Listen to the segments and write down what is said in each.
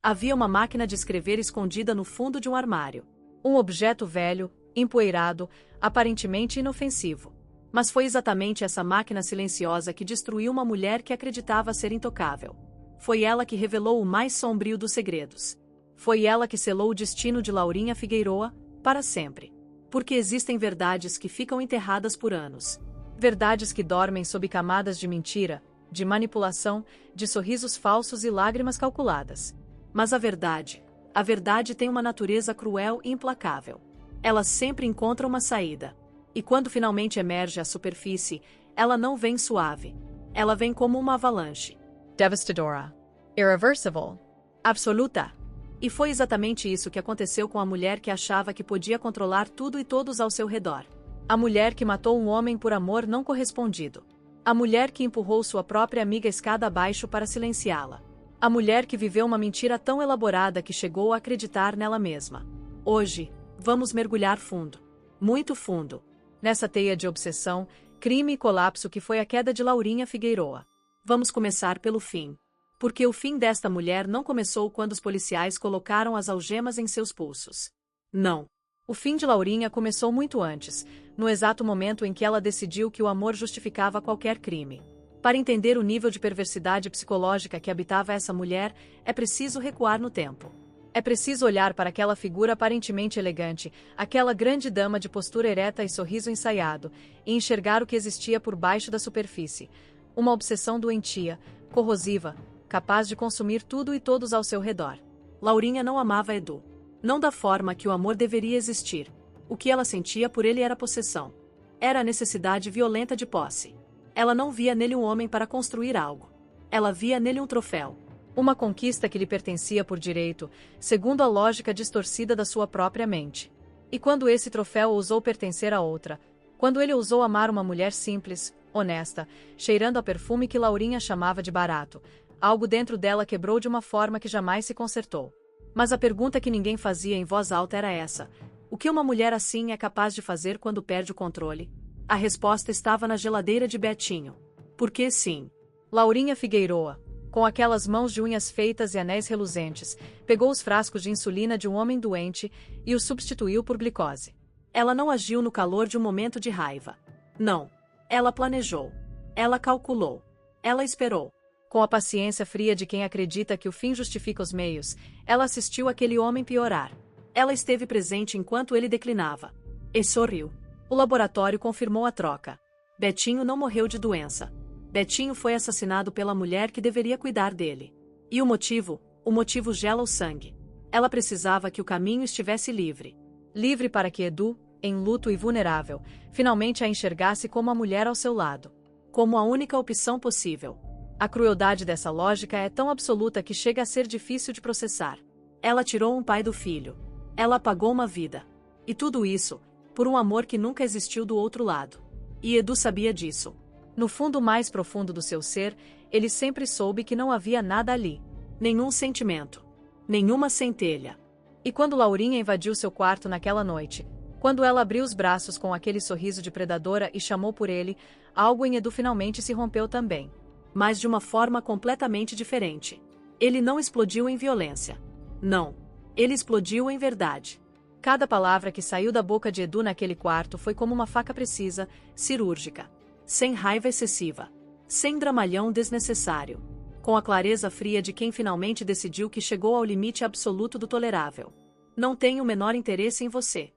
Havia uma máquina de escrever escondida no fundo de um armário. Um objeto velho, empoeirado, aparentemente inofensivo. Mas foi exatamente essa máquina silenciosa que destruiu uma mulher que acreditava ser intocável. Foi ela que revelou o mais sombrio dos segredos. Foi ela que selou o destino de Laurinha Figueroa, para sempre. Porque existem verdades que ficam enterradas por anos. Verdades que dormem sob camadas de mentira, de manipulação, de sorrisos falsos e lágrimas calculadas. Mas a verdade tem uma natureza cruel e implacável. Ela sempre encontra uma saída. E quando finalmente emerge à superfície, ela não vem suave. Ela vem como uma avalanche. Devastadora. Irreversible. Absoluta. E foi exatamente isso que aconteceu com a mulher que achava que podia controlar tudo e todos ao seu redor. A mulher que matou um homem por amor não correspondido. A mulher que empurrou sua própria amiga escada abaixo para silenciá-la. A mulher que viveu uma mentira tão elaborada que chegou a acreditar nela mesma. Hoje, vamos mergulhar fundo. Muito fundo. Nessa teia de obsessão, crime e colapso que foi a queda de Laurinha Figueroa. Vamos começar pelo fim. Porque o fim desta mulher não começou quando os policiais colocaram as algemas em seus pulsos. Não. O fim de Laurinha começou muito antes, no exato momento em que ela decidiu que o amor justificava qualquer crime. Para entender o nível de perversidade psicológica que habitava essa mulher, é preciso recuar no tempo. É preciso olhar para aquela figura aparentemente elegante, aquela grande dama de postura ereta e sorriso ensaiado, e enxergar o que existia por baixo da superfície. Uma obsessão doentia, corrosiva, capaz de consumir tudo e todos ao seu redor. Laurinha não amava Edu. Não da forma que o amor deveria existir. O que ela sentia por ele era possessão. Era a necessidade violenta de posse. Ela não via nele um homem para construir algo. Ela via nele um troféu. Uma conquista que lhe pertencia por direito, segundo a lógica distorcida da sua própria mente. E quando esse troféu ousou pertencer a outra, quando ele ousou amar uma mulher simples, honesta, cheirando a perfume que Laurinha chamava de barato, algo dentro dela quebrou de uma forma que jamais se consertou. Mas a pergunta que ninguém fazia em voz alta era essa: o que uma mulher assim é capaz de fazer quando perde o controle? A resposta estava na geladeira de Betinho. Porque sim. Laurinha Figueroa, com aquelas mãos de unhas feitas e anéis reluzentes, pegou os frascos de insulina de um homem doente e os substituiu por glicose. Ela não agiu no calor de um momento de raiva. Não. Ela planejou. Ela calculou. Ela esperou. Com a paciência fria de quem acredita que o fim justifica os meios, ela assistiu aquele homem piorar. Ela esteve presente enquanto ele declinava. E sorriu. O laboratório confirmou a troca. Betinho não morreu de doença. Betinho foi assassinado pela mulher que deveria cuidar dele. E o motivo? O motivo gela o sangue. Ela precisava que o caminho estivesse livre. Livre para que Edu, em luto e vulnerável, finalmente a enxergasse como a mulher ao seu lado. Como a única opção possível. A crueldade dessa lógica é tão absoluta que chega a ser difícil de processar. Ela tirou um pai do filho. Ela apagou uma vida. E tudo isso, por um amor que nunca existiu do outro lado. E Edu sabia disso. No fundo mais profundo do seu ser, ele sempre soube que não havia nada ali. Nenhum sentimento. Nenhuma centelha. E quando Laurinha invadiu seu quarto naquela noite, quando ela abriu os braços com aquele sorriso de predadora e chamou por ele, algo em Edu finalmente se rompeu também. Mas de uma forma completamente diferente. Ele não explodiu em violência. Não. Ele explodiu em verdade. Cada palavra que saiu da boca de Edu naquele quarto foi como uma faca precisa, cirúrgica. Sem raiva excessiva. Sem dramalhão desnecessário. Com a clareza fria de quem finalmente decidiu que chegou ao limite absoluto do tolerável. Não tenho o menor interesse em você.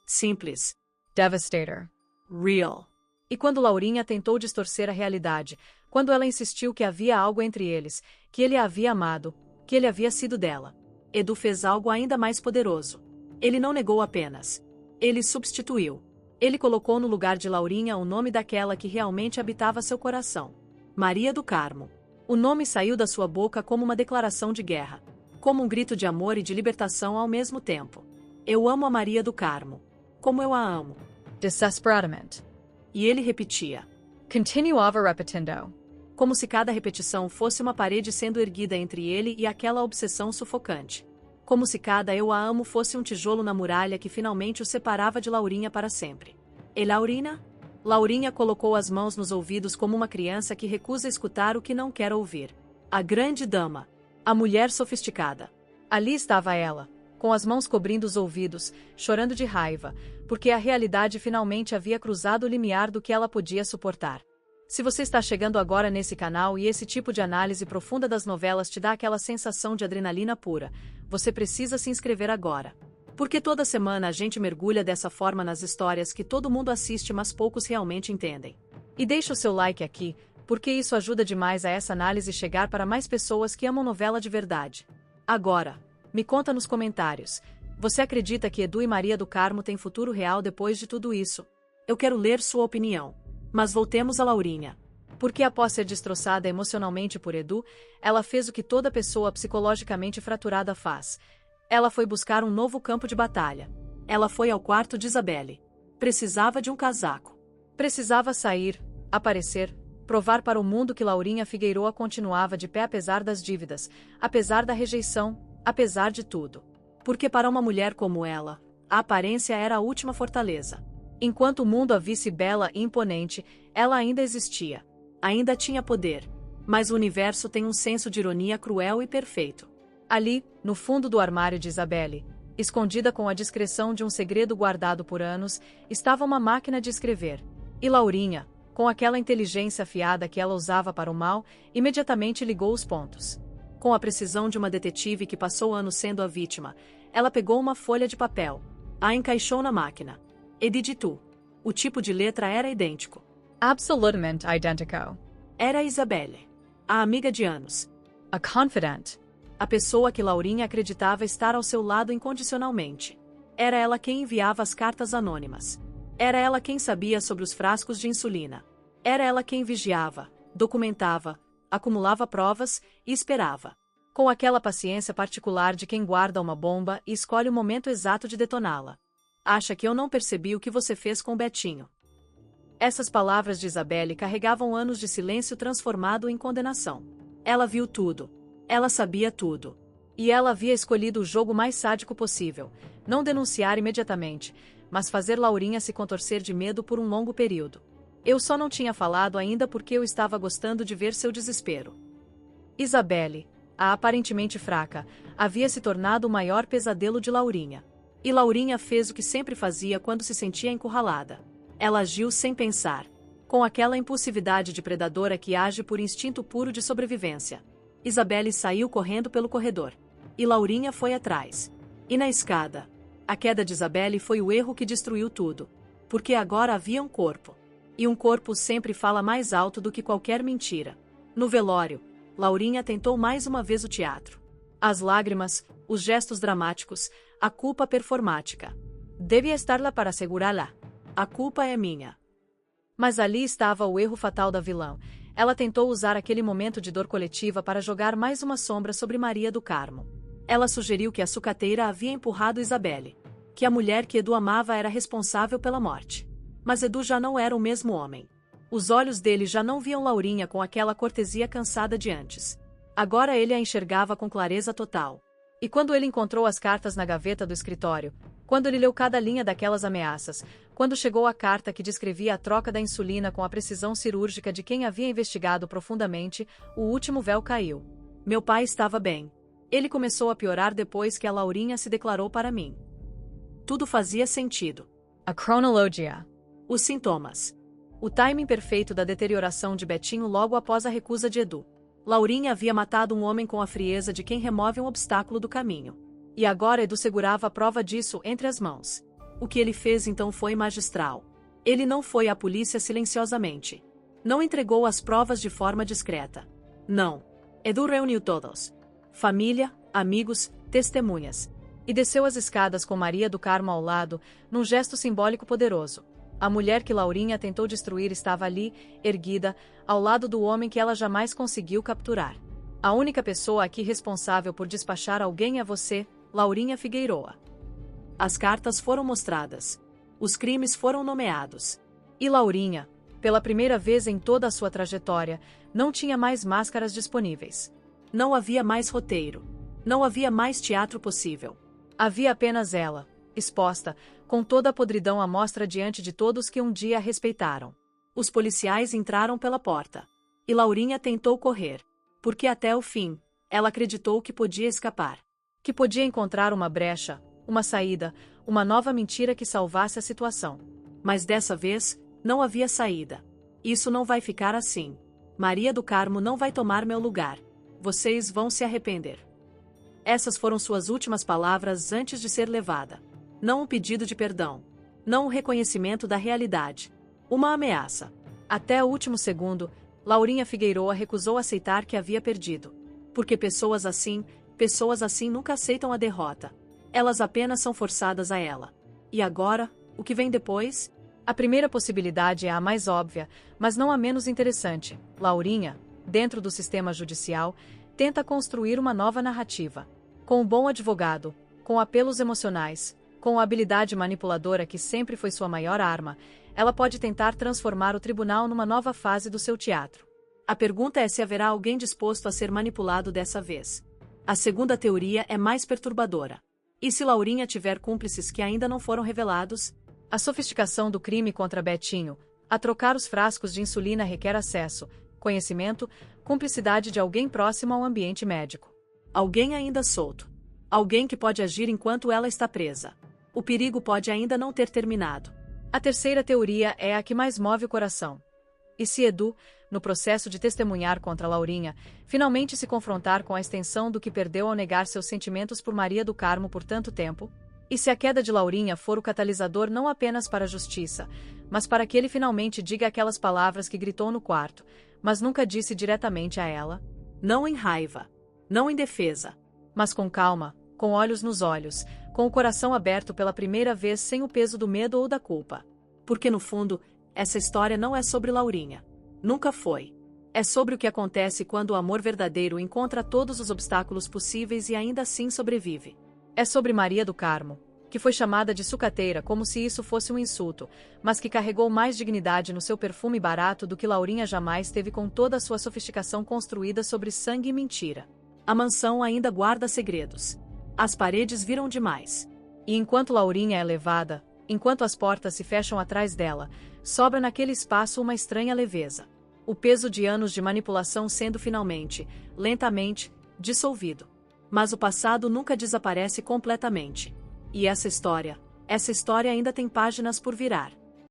Simples. Devastator. Real. E quando Laurinha tentou distorcer a realidade, quando ela insistiu que havia algo entre eles, que ele a havia amado, que ele havia sido dela, Edu fez algo ainda mais poderoso. Ele não negou apenas. Ele substituiu. Ele colocou no lugar de Laurinha o nome daquela que realmente habitava seu coração. Maria do Carmo. O nome saiu da sua boca como uma declaração de guerra. Como um grito de amor e de libertação ao mesmo tempo. Eu amo a Maria do Carmo. Como eu a amo. Desesperadamente. E ele repetia. Continuava repetindo. Como se cada repetição fosse uma parede sendo erguida entre ele e aquela obsessão sufocante. Como se cada eu a amo fosse um tijolo na muralha que finalmente o separava de Laurinha para sempre. E Laurina? Laurinha colocou as mãos nos ouvidos como uma criança que recusa escutar o que não quer ouvir. A grande dama. A mulher sofisticada. Ali estava ela, com as mãos cobrindo os ouvidos, chorando de raiva, porque a realidade finalmente havia cruzado o limiar do que ela podia suportar. Se você está chegando agora nesse canal e esse tipo de análise profunda das novelas te dá aquela sensação de adrenalina pura, você precisa se inscrever agora. Porque toda semana a gente mergulha dessa forma nas histórias que todo mundo assiste, mas poucos realmente entendem. E deixa o seu like aqui, porque isso ajuda demais a essa análise chegar para mais pessoas que amam novela de verdade. Agora, me conta nos comentários, você acredita que Edu e Maria do Carmo têm futuro real depois de tudo isso? Eu quero ler sua opinião. Mas voltemos a Laurinha. Porque após ser destroçada emocionalmente por Edu, ela fez o que toda pessoa psicologicamente fraturada faz. Ela foi buscar um novo campo de batalha. Ela foi ao quarto de Isabelle. Precisava de um casaco. Precisava sair, aparecer, provar para o mundo que Laurinha Figueroa continuava de pé apesar das dívidas, apesar da rejeição, apesar de tudo. Porque para uma mulher como ela, a aparência era a última fortaleza. Enquanto o mundo a visse bela e imponente, ela ainda existia. Ainda tinha poder. Mas o universo tem um senso de ironia cruel e perfeito. Ali, no fundo do armário de Isabelle, escondida com a discrição de um segredo guardado por anos, estava uma máquina de escrever. E Laurinha, com aquela inteligência afiada que ela usava para o mal, imediatamente ligou os pontos. Com a precisão de uma detetive que passou anos sendo a vítima, ela pegou uma folha de papel, a encaixou na máquina. E digitou. O tipo de letra era idêntico. Absolutamente idêntico. Era a Isabelle, a amiga de anos. A confidant. A pessoa que Laurinha acreditava estar ao seu lado incondicionalmente. Era ela quem enviava as cartas anônimas. Era ela quem sabia sobre os frascos de insulina. Era ela quem vigiava, documentava, acumulava provas e esperava. Com aquela paciência particular de quem guarda uma bomba e escolhe o momento exato de detoná-la. Acha que eu não percebi o que você fez com Betinho? Essas palavras de Isabelle carregavam anos de silêncio transformado em condenação. Ela viu tudo. Ela sabia tudo. E ela havia escolhido o jogo mais sádico possível, não denunciar imediatamente, mas fazer Laurinha se contorcer de medo por um longo período. Eu só não tinha falado ainda porque eu estava gostando de ver seu desespero. Isabelle, a aparentemente fraca, havia se tornado o maior pesadelo de Laurinha. E Laurinha fez o que sempre fazia quando se sentia encurralada. Ela agiu sem pensar, com aquela impulsividade de predadora que age por instinto puro de sobrevivência. Isabelle saiu correndo pelo corredor. E Laurinha foi atrás. E na escada. A queda de Isabelle foi o erro que destruiu tudo. Porque agora havia um corpo. E um corpo sempre fala mais alto do que qualquer mentira. No velório, Laurinha tentou mais uma vez o teatro. As lágrimas, os gestos dramáticos, a culpa performática. Devia estar lá para segurá-la. A culpa é minha. Mas ali estava o erro fatal da vilã. Ela tentou usar aquele momento de dor coletiva para jogar mais uma sombra sobre Maria do Carmo. Ela sugeriu que a sucateira havia empurrado Isabelle. Que a mulher que Edu amava era responsável pela morte. Mas Edu já não era o mesmo homem. Os olhos dele já não viam Laurinha com aquela cortesia cansada de antes. Agora ele a enxergava com clareza total. E quando ele encontrou as cartas na gaveta do escritório, quando ele leu cada linha daquelas ameaças, quando chegou a carta que descrevia a troca da insulina com a precisão cirúrgica de quem havia investigado profundamente, o último véu caiu. Meu pai estava bem. Ele começou a piorar depois que a Laurinha se declarou para mim. Tudo fazia sentido. A cronologia. Os sintomas. O timing perfeito da deterioração de Betinho logo após a recusa de Edu. Laurinha havia matado um homem com a frieza de quem remove um obstáculo do caminho. E agora Edu segurava a prova disso entre as mãos. O que ele fez então foi magistral. Ele não foi à polícia silenciosamente. Não entregou as provas de forma discreta. Não. Edu reuniu todos. Família, amigos, testemunhas. E desceu as escadas com Maria do Carmo ao lado, num gesto simbólico poderoso. A mulher que Laurinha tentou destruir estava ali, erguida, ao lado do homem que ela jamais conseguiu capturar. A única pessoa aqui responsável por despachar alguém é você, Laurinha Figueroa. As cartas foram mostradas. Os crimes foram nomeados. E Laurinha, pela primeira vez em toda a sua trajetória, não tinha mais máscaras disponíveis. Não havia mais roteiro. Não havia mais teatro possível. Havia apenas ela, exposta, com toda a podridão à mostra diante de todos que um dia a respeitaram. Os policiais entraram pela porta. E Laurinha tentou correr. Porque até o fim, Ela acreditou que podia escapar. Que podia encontrar uma brecha, uma saída, uma nova mentira que salvasse a situação. Mas dessa vez, não havia saída. Isso não vai ficar assim. Maria do Carmo não vai tomar meu lugar. Vocês vão se arrepender. Essas foram suas últimas palavras antes de ser levada. Não um pedido de perdão. Não um reconhecimento da realidade. Uma ameaça. Até o último segundo, Laurinha Figueroa recusou aceitar que havia perdido. Porque pessoas assim nunca aceitam a derrota. Elas apenas são forçadas a ela. E agora, o que vem depois? A primeira possibilidade é a mais óbvia, mas não a menos interessante. Laurinha, dentro do sistema judicial, tenta construir uma nova narrativa. Com um bom advogado, com apelos emocionais, com a habilidade manipuladora que sempre foi sua maior arma, ela pode tentar transformar o tribunal numa nova fase do seu teatro. A pergunta é se haverá alguém disposto a ser manipulado dessa vez. A segunda teoria é mais perturbadora. E se Laurinha tiver cúmplices que ainda não foram revelados? A sofisticação do crime contra Betinho, a trocar os frascos de insulina requer acesso, conhecimento, cumplicidade de alguém próximo ao ambiente médico. Alguém ainda solto. Alguém que pode agir enquanto ela está presa. O perigo pode ainda não ter terminado. A terceira teoria é a que mais move o coração. E se Edu, no processo de testemunhar contra Laurinha, finalmente se confrontar com a extensão do que perdeu ao negar seus sentimentos por Maria do Carmo por tanto tempo? E se a queda de Laurinha for o catalisador não apenas para a justiça, mas para que ele finalmente diga aquelas palavras que gritou no quarto, mas nunca disse diretamente a ela? Não em raiva. Não em defesa. Mas com calma, com olhos nos olhos, com o coração aberto pela primeira vez sem o peso do medo ou da culpa. Porque no fundo, essa história não é sobre Laurinha. Nunca foi. É sobre o que acontece quando o amor verdadeiro encontra todos os obstáculos possíveis e ainda assim sobrevive. É sobre Maria do Carmo, que foi chamada de sucateira como se isso fosse um insulto, mas que carregou mais dignidade no seu perfume barato do que Laurinha jamais teve com toda a sua sofisticação construída sobre sangue e mentira. A mansão ainda guarda segredos. As paredes viram demais. E enquanto Laurinha é levada, enquanto as portas se fecham atrás dela, sobra naquele espaço uma estranha leveza. O peso de anos de manipulação sendo finalmente, lentamente, dissolvido. Mas o passado nunca desaparece completamente. E essa história ainda tem páginas por virar.